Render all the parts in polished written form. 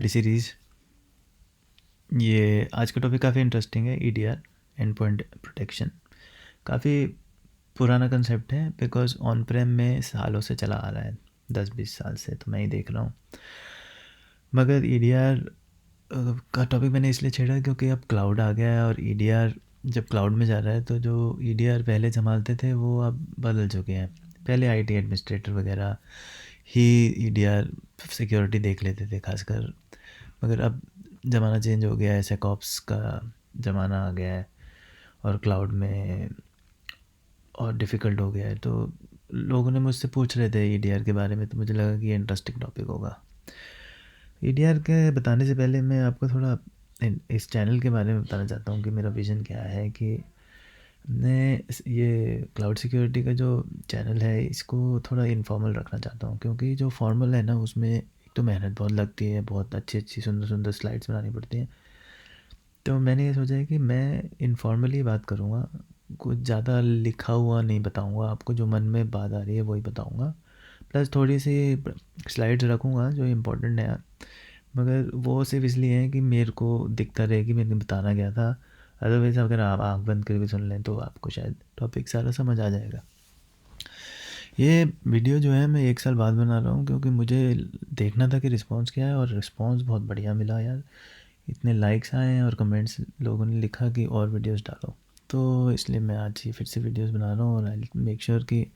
Series. ये आज का टॉपिक काफ़ी इंटरेस्टिंग है, ईडीआर, एंड पॉइंट प्रोटेक्शन। काफ़ी पुराना कंसेप्ट है बिकॉज ऑन प्रेम में सालों से चला आ रहा है, 10-20 साल से, तो मैं ही देख रहा हूँ। मगर ईडीआर का टॉपिक मैंने इसलिए छेड़ा क्योंकि अब क्लाउड आ गया है, और ईडीआर जब क्लाउड में जा रहा है तो जो ईडीआर पहले संभालते थे वो अब बदल चुके हैं। पहले आईटी एडमिनिस्ट्रेटर वगैरह ही ईडीआर सिक्योरिटी देख लेते थे खासकर, मगर अब ज़माना चेंज हो गया है, सेकॉप्स का ज़माना आ गया है और क्लाउड में और डिफ़िकल्ट हो गया है। तो लोगों ने मुझसे पूछ रहे थे ईडीआर के बारे में, तो मुझे लगा कि ये इंटरेस्टिंग टॉपिक होगा। ईडीआर के बताने से पहले मैं आपको थोड़ा इस चैनल के बारे में बताना चाहता हूँ कि मेरा विज़न क्या है। कि मैं ये क्लाउड सिक्योरिटी का जो चैनल है इसको थोड़ा इनफॉर्मल रखना चाहता हूँ, क्योंकि जो फॉर्मल है ना उसमें एक तो मेहनत बहुत लगती है, बहुत अच्छी अच्छी सुंदर सुंदर स्लाइड्स बनानी पड़ती हैं। तो मैंने ये सोचा है कि मैं इनफॉर्मली बात करूँगा, कुछ ज़्यादा लिखा हुआ नहीं बताऊँगा आपको, जो मन में बात आ रही है वही बताऊँगा। प्लस थोड़ी सी स्लाइड्स रखूँगा जो इम्पोर्टेंट है, मगर वो सिर्फ इसलिए है कि मेरे को दिखता रहे कि मैंने बताना क्या था। अदरवाइज़ अगर आप आँख बंद करके सुन लें तो आपको शायद टॉपिक सारा समझ आ जाएगा। ये वीडियो जो है मैं 1 साल बाद बना रहा हूँ, क्योंकि मुझे देखना था कि रिस्पॉन्स क्या है, और रिस्पॉन्स बहुत बढ़िया मिला यार। इतने लाइक्स आए हैं और कमेंट्स, लोगों ने लिखा कि और वीडियोस डालो, तो इसलिए मैं आज ही फिर से वीडियोस बना रहा हूँ, और आई मेक श्योर कि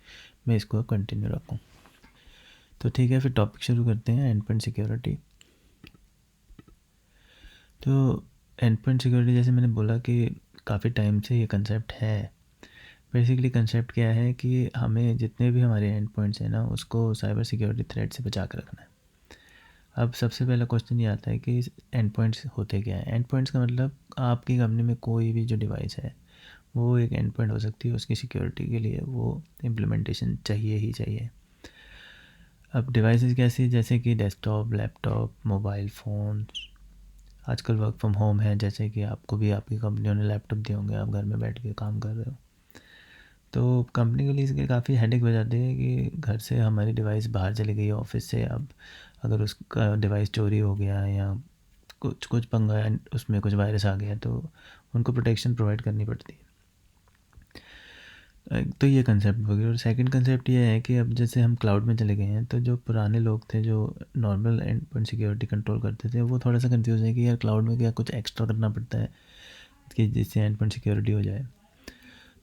मैं इसको कंटिन्यू रखूँ। तो ठीक है, फिर टॉपिक शुरू करते हैं, एंड पॉइंट सिक्योरिटी। तो एंड पॉइंट सिक्योरिटी, जैसे मैंने बोला कि काफ़ी टाइम से ये कंसेप्ट है। बेसिकली कंसेप्ट क्या है कि हमें जितने भी हमारे एंड पॉइंट्स हैं ना उसको साइबर सिक्योरिटी थ्रेट से बचा कर रखना है। अब सबसे पहला क्वेश्चन ये आता है कि एंड पॉइंट्स होते क्या है। एंड पॉइंट्स का मतलब आपकी कंपनी में कोई भी जो डिवाइस है वो एक एंड पॉइंट हो सकती है, उसकी सिक्योरिटी के लिए वो इम्प्लीमेंटेशन चाहिए ही चाहिए। अब डिवाइसेस कैसी, जैसे कि डेस्कटॉप, लैपटॉप, मोबाइल फ़ोन। आजकल वर्क फ्रॉम होम है, जैसे कि आपको भी आपकी कंपनियों ने लैपटॉप दिए होंगे, आप घर में बैठ के काम कर रहे हो। तो कंपनी के लिए इसके काफ़ी हेडेक हो जाती है कि घर से हमारी डिवाइस बाहर चली गई ऑफिस से, अब अगर उसका डिवाइस चोरी हो गया या कुछ कुछ पंगा है, उसमें कुछ वायरस आ गया, तो उनको प्रोटेक्शन प्रोवाइड करनी पड़ती है। तो ये कंसेप्ट हो गया। और सेकंड कंसेप्ट ये है कि अब जैसे हम क्लाउड में चले गए हैं, तो जो पुराने लोग थे जो normal and point security control करते थे, वो थोड़ा सा कंफ्यूज है कि यार क्लाउड में क्या कुछ एक्स्ट्रा करना पड़ता है कि जिससे एंड पॉइंट सिक्योरिटी हो जाए।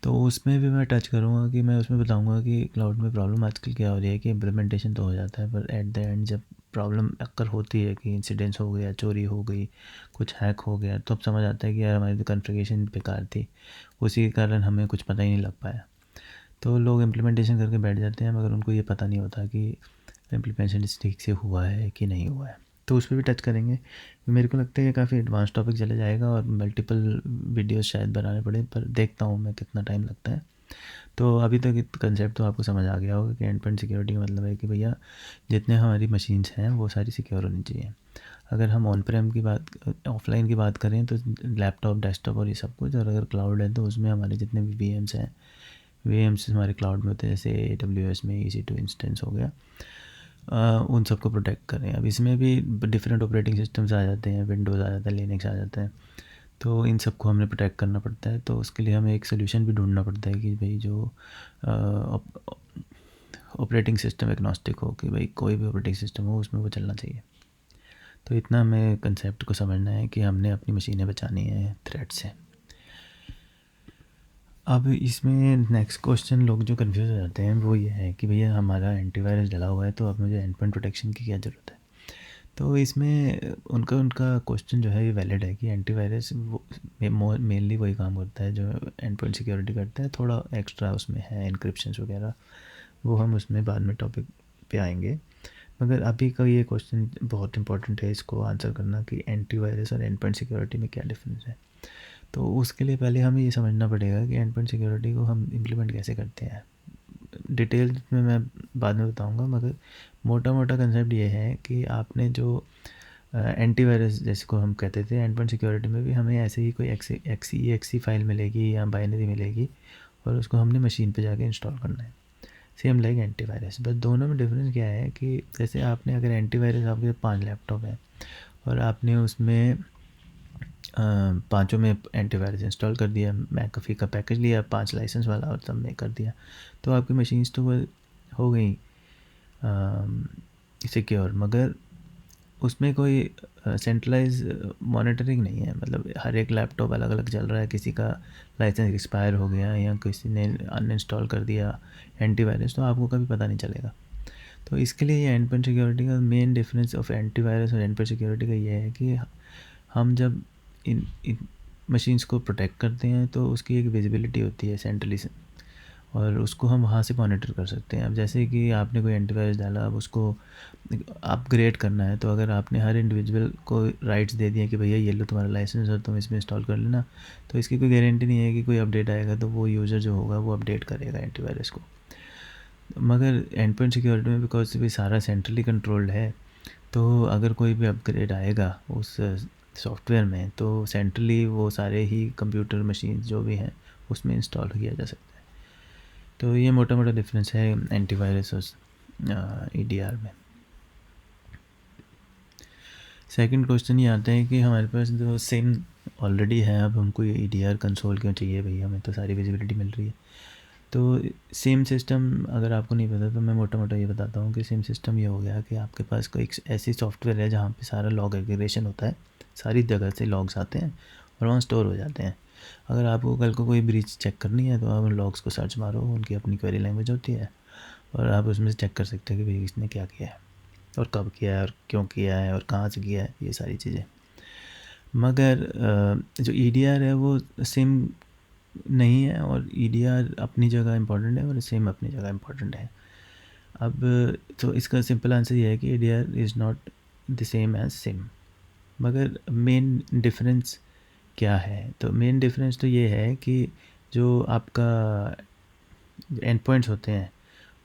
तो उसमें भी मैं टच करूँगा कि मैं उसमें बताऊँगा कि क्लाउड में प्रॉब्लम आजकल क्या हो रही है कि इम्प्लीमेंटेशन तो हो जाता है, पर एट द एंड जब प्रॉब्लम अक्कर होती है कि इंसिडेंट्स हो गया, चोरी हो गई, कुछ हैक हो गया, तो अब समझ आता है कि यार हमारी तो कॉन्फ़िगरेशन बेकार थी, उसी के कारण हमें कुछ पता ही नहीं लग पाया। तो लोग इम्प्लीमेंटेशन करके बैठ जाते हैं, मगर उनको ये पता नहीं होता कि इम्प्लीमेंटेशन ठीक से हुआ है कि नहीं हुआ है। तो उस पर भी टच करेंगे। मेरे को लगता है कि काफ़ी एडवांस टॉपिक चला जाएगा और मल्टीपल वीडियोस शायद बनाने पड़े, पर देखता हूँ मैं कितना टाइम लगता है। तो अभी तक कंसेप्ट तो आपको समझ आ गया होगा कि एंड पॉइंट सिक्योरिटी का मतलब है कि भैया जितने हमारी मशीन्स हैं वो सारी सिक्योर होनी चाहिए। अगर हम ऑन प्रेम की बात, ऑफलाइन की बात करें तो लैपटॉप, डेस्कटॉप और ये सब कुछ, और अगर क्लाउड है तो उसमें हमारे जितने भी वीएम्स हैं, वीएम्स हमारे क्लाउड में होते हैं, जैसे AWS में EC2 इंस्टेंस हो गया, उन सबको प्रोटेक्ट करें। अब इसमें भी डिफरेंट ऑपरेटिंग सिस्टम्स आ जाते हैं, विंडोज़ आ जाता है, लिनक्स आ जाता है, तो इन सबको हमने प्रोटेक्ट करना पड़ता है। तो उसके लिए हमें एक सोल्यूशन भी ढूंढना पड़ता है कि भाई जो ऑपरेटिंग सिस्टम एग्नोस्टिक हो, कि भाई कोई भी ऑपरेटिंग सिस्टम हो उसमें वो चलना चाहिए। तो इतना हमें कंसेप्ट को समझना है कि हमने अपनी मशीनें बचानी है थ्रेट से। अब इसमें नेक्स्ट क्वेश्चन लोग जो कंफ्यूज हो जाते हैं वो ये है कि भैया हमारा एंटीवायरस डला हुआ है, तो अब मुझे एंड पॉइंट प्रोटेक्शन की क्या ज़रूरत है। तो इसमें उनका उनका क्वेश्चन जो है ये वैलिड है कि एंटीवायरस वो मेनली वही काम करता है जो एंड पॉइंट सिक्योरिटी करता है, थोड़ा एक्स्ट्रा उसमें है इंक्रिप्शंस वगैरह, वो हम उसमें बाद में टॉपिक पे आएंगे। मगर अभी का ये क्वेश्चन बहुत इंपॉर्टेंट है इसको आंसर करना कि एंटीवायरस और एंड पॉइंट सिक्योरिटी में क्या डिफरेंस है। तो उसके लिए पहले हमें ये समझना पड़ेगा कि एंड पॉइंट सिक्योरिटी को हम इम्प्लीमेंट कैसे करते हैं। डिटेल में मैं बाद में बताऊंगा, मगर मोटा मोटा कंसेप्ट ये है कि आपने जो एंटीवायरस जैसे को हम कहते थे, एंड पॉइंट सिक्योरिटी में भी हमें ऐसे ही कोई एक्सी फाइल मिलेगी या बाइनरी मिलेगी, और उसको हमने मशीन पे जाके इंस्टॉल करना है, सेम लाइक एंटीवायरस। बस दोनों में डिफरेंस क्या है कि जैसे आपने अगर एंटीवायरस, आपके 5 लैपटॉप हैं और आपने उसमें पाँचों में एंटीवायरस इंस्टॉल कर दिया, मैकअफी का पैकेज लिया 5 लाइसेंस वाला और सब में कर दिया, तो आपकी मशीन्स तो वो हो गई सिक्योर, मगर उसमें कोई सेंट्रलाइज मॉनिटरिंग नहीं है। मतलब हर एक लैपटॉप अलग अलग चल रहा है, किसी का लाइसेंस एक्सपायर हो गया या किसी ने अनइंस्टॉल कर दिया एंटीवायरस, तो आपको कभी पता नहीं चलेगा। तो इसके लिए ये एंड पॉइंट सिक्योरिटी का मेन डिफरेंस ऑफ एंटीवायरस और एंड पॉइंट सिक्योरिटी का ये है कि हम जब इन मशीन्स को प्रोटेक्ट करते हैं तो उसकी एक विजिबिलिटी होती है सेंट्रली से, और उसको हम वहाँ से मॉनिटर कर सकते हैं। अब जैसे कि आपने कोई एंटीवायरस डाला, अब उसको अपग्रेड करना है, तो अगर आपने हर इंडिविजुअल को राइट्स दे दिए कि भैया ये लो तुम्हारा लाइसेंस और तुम इसमें इंस्टॉल कर लेना, तो इसकी कोई गारंटी नहीं है कि कोई अपडेट आएगा तो वो यूज़र जो होगा वो अपडेट करेगा एंटीवायरस को। मगर एंड पॉइंट सिक्योरिटी में बिकॉज भी सारा सेंट्रली कंट्रोल्ड है, तो अगर कोई भी अपग्रेड आएगा उस सॉफ्टवेयर में तो सेंट्रली वो सारे ही कंप्यूटर मशीन जो भी हैं उसमें इंस्टॉल किया जा सकता है। तो ये मोटा मोटा डिफरेंस है एंटीवायरस और ईडीआर में। सेकंड क्वेश्चन ये आता है कि हमारे पास जो सिम ऑलरेडी है, अब हमको ये ईडीआर कंसोल क्यों चाहिए भैया, हमें तो सारी विजिबिलिटी मिल रही है। तो सिम सिस्टम अगर आपको नहीं पता तो मैं मोटा मोटा ये बताता हूँ कि सिम सिस्टम ये हो गया कि आपके पास कोई एक ऐसी सॉफ्टवेयर है जहाँ पे सारा लॉग एग्रीगेशन होता है, सारी जगह से लॉग्स आते हैं और वहाँ स्टोर हो जाते हैं। अगर आपको कल को कोई ब्रीच चेक करनी है तो आप उन लॉग्स को सर्च मारो, उनकी अपनी क्वेरी लैंग्वेज होती है और आप उसमें से चेक कर सकते हैं कि भाई इसने क्या किया है और कब किया है और क्यों किया है और कहाँ से किया है, ये सारी चीज़ें। मगर जो ईडीआर है वो सिम नहीं है, और ईडीआर अपनी जगह इम्पॉर्टेंट है और सिम अपनी जगह इम्पॉर्टेंट है। अब तो इसका सिंपल आंसर ये है कि EDR is not the same as SIM. मगर मेन डिफरेंस क्या है, तो मेन डिफरेंस तो ये है कि जो आपका एंड पॉइंट्स होते हैं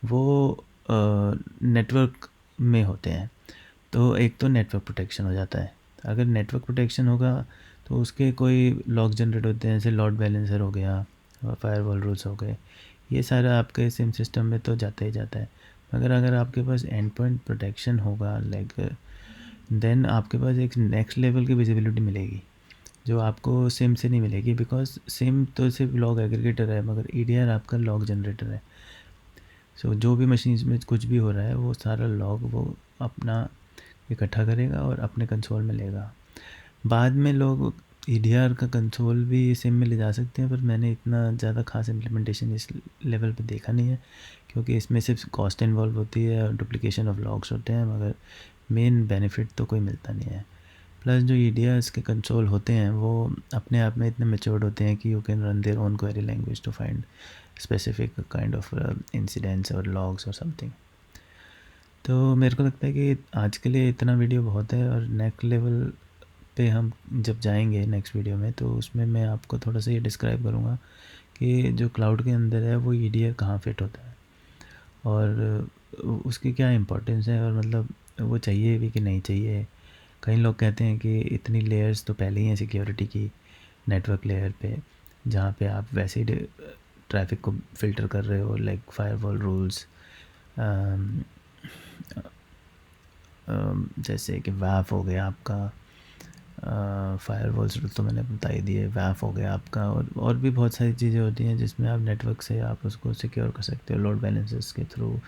वो नेटवर्क में होते हैं। तो एक तो नेटवर्क प्रोटेक्शन हो जाता है, अगर नेटवर्क प्रोटेक्शन होगा तो उसके कोई लॉग जनरेट होते हैं, जैसे लोड बैलेंसर हो गया, फायरवॉल रूल्स हो गए, ये सारा आपके सिम सिस्टम में तो जाता ही जाता है। मगर अगर आपके पास एंड पॉइंट प्रोटेक्शन होगा लाइक, देन आपके पास एक नेक्स्ट लेवल की विजिबिलिटी मिलेगी जो आपको सिम से नहीं मिलेगी, बिकॉज सिम तो सिर्फ लॉग एग्रीगेटर है मगर ईडीआर आपका लॉग जनरेटर है। सो जो भी मशीन्स में कुछ भी हो रहा है वो सारा लॉग वो अपना इकट्ठा करेगा और अपने कंसोल में लेगा। बाद में लोग ईडीआर का कंसोल भी सिम में ले जा सकते हैं, पर मैंने इतना ज़्यादा खास इम्प्लीमेंटेशन इस लेवल पे देखा नहीं है, क्योंकि इसमें सिर्फ कॉस्ट इन्वॉल्व होती है और डुप्लीकेशन ऑफ लॉग्स होते हैं, मगर मेन बेनिफिट तो कोई मिलता नहीं है। प्लस जो ईडीआर्स के कंसोल होते हैं वो अपने आप में इतने मैच्योर्ड होते हैं कि you can run their own query language to find specific kind of incidents और लॉग्स और समथिंग। तो मेरे को लगता है कि आज के लिए इतना वीडियो बहुत है, और नेक्स्ट लेवल पे हम जब जाएंगे नेक्स्ट वीडियो में तो उसमें मैं आपको थोड़ा सा ये डिस्क्राइब करूँगा कि जो क्लाउड के अंदर है वो ईडीआर कहाँ फिट होता है और उसकी क्या इम्पोर्टेंस है, और मतलब वो चाहिए भी कि नहीं चाहिए। कई लोग कहते हैं कि इतनी लेयर्स तो पहले ही हैं सिक्योरिटी की नेटवर्क लेयर पे, जहाँ पे आप वैसे ही ट्रैफिक को फ़िल्टर कर रहे हो, लाइक फायरवॉल रूल्स, जैसे कि वैफ हो गया आपका, फायरवॉल्स तो मैंने बता ही दिए, वैफ हो गया आपका, और भी बहुत सारी चीज़ें होती हैं जिसमें आप नेटवर्क से आप उसको सिक्योर कर सकते हो लोड बैलेंसर्स के थ्रू,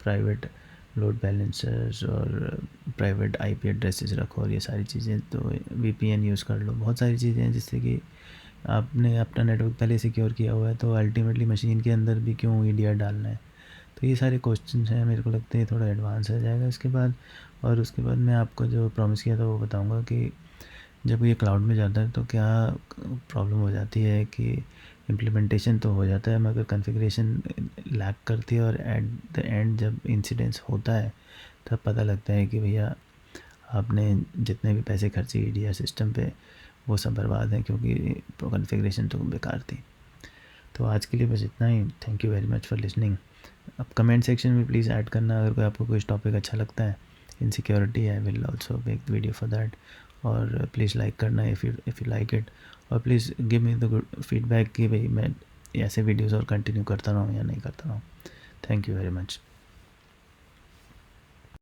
प्राइवेट लोड बैलेंसर्स और प्राइवेट आईपी एड्रेसेस रखो और ये सारी चीज़ें, तो वीपीएन यूज़ कर लो, बहुत सारी चीज़ें हैं जिससे कि आपने अपना नेटवर्क पहले सिक्योर किया हुआ है, तो अल्टीमेटली मशीन के अंदर भी क्यों ईडीआर डालना है। तो ये सारे क्वेश्चन हैं, मेरे को लगता है थोड़ा एडवांस हो जाएगा इसके बाद, और उसके बाद मैं आपको जो प्रॉमिस किया था वो बताऊंगा कि जब ये क्लाउड में जाता है तो क्या प्रॉब्लम हो जाती है कि इम्प्लीमेंटेशन तो हो जाता है मगर कॉन्फ़िगरेशन लैग करती है, और एट द एंड जब इंसिडेंस होता है तब पता लगता है कि भैया आपने जितने भी पैसे खर्चे ईडीआर सिस्टम पे वो सब बर्बाद हैं, क्योंकि कॉन्फ़िगरेशन तो बेकार थी। तो आज के लिए बस इतना ही। Thank you very much for listening. अब कमेंट सेक्शन में प्लीज़ ऐड करना अगर कोई आपको कुछ टॉपिक अच्छा लगता है in security, I will also make video for that. और प्लीज़ लाइक करना इफ़ यू लाइक इट, और please give me the good feedback कि भाई मैं ऐसे वीडियोज़ और कंटिन्यू करता रहूँ या नहीं करता रहूँ। Thank you very much.